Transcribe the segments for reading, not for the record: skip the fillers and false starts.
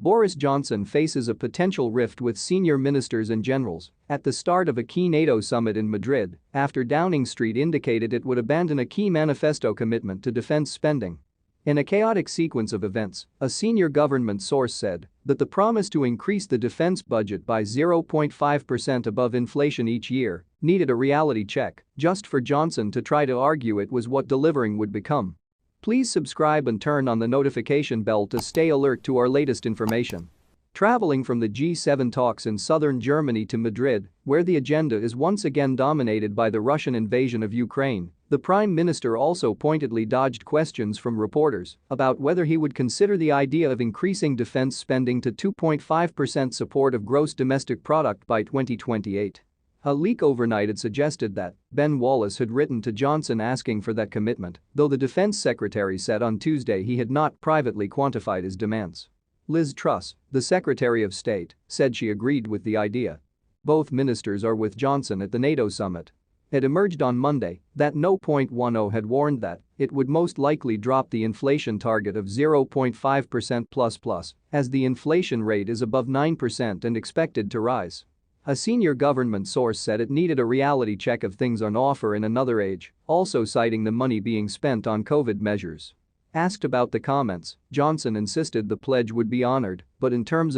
Boris Johnson faces a potential rift with senior ministers and generals at the start of a key NATO summit in Madrid after Downing Street indicated it would abandon a key manifesto commitment to defense spending. In a chaotic sequence of events, a senior government source said that the promise to increase the defense budget by 0.5% above inflation each year needed a reality check just for Johnson to try to argue it was what delivering would become. Please subscribe and turn on the notification bell to stay alert to our latest information. Traveling from the G7 talks in southern Germany to Madrid, where the agenda is once again dominated by the Russian invasion of Ukraine, the Prime Minister also pointedly dodged questions from reporters about whether he would consider the idea of increasing defense spending to 2.5% support of gross domestic product by 2028. A leak overnight had suggested that Ben Wallace had written to Johnson asking for that commitment, though the defense secretary said on Tuesday he had not privately quantified his demands. Liz Truss, the Secretary of State, said she agreed with the idea. Both ministers are with Johnson at the NATO summit. It emerged on Monday that No.10 had warned that it would most likely drop the inflation target of 0.5% as the inflation rate is above 9% and expected to rise. A senior government source said it needed a reality check of things on offer in another age, also citing the money being spent on COVID measures. Asked about the comments, Johnson insisted the pledge would be honored, but in terms,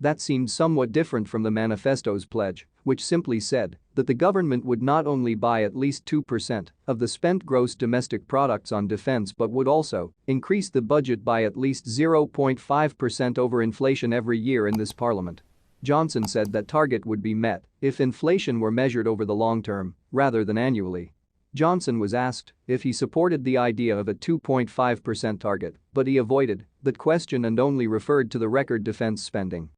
that seemed somewhat different from the manifesto's pledge, which simply said that the government would not only buy at least 2% of the spent gross domestic products on defense but would also increase the budget by at least 0.5% over inflation every year in this parliament. Johnson said that target would be met if inflation were measured over the long term rather than annually. Johnson was asked if he supported the idea of a 2.5% target, but he avoided that question and only referred to the record defense spending.